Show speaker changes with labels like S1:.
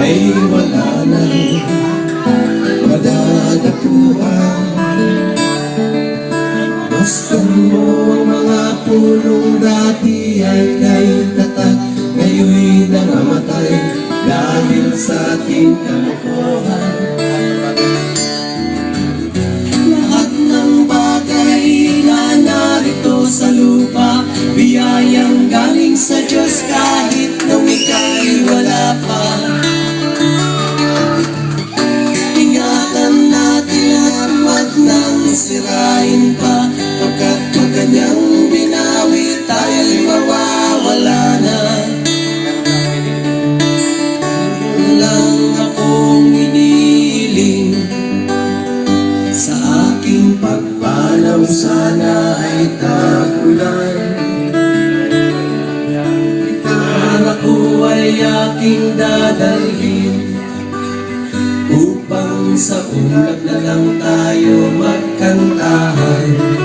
S1: ay wala nang madadapuan. Masdan mo ang mga punong dati ay kay tatak, ngayon na namatay dahil sa ating kalokohan. Lahat ng bagay na narito sa lupa, biyayang galing sa Diyos kahit nung ika'y wala pa. Ingatan natin at wag nang sirain pa, pagkat kung kanyang binawi tayo'y mawawala na. Lang akong iniiling, sa aking pagpanaw sana ay tagulan. Gitara ko ay aking dadalhin, upang sa ulap na lang tayo magkantahan.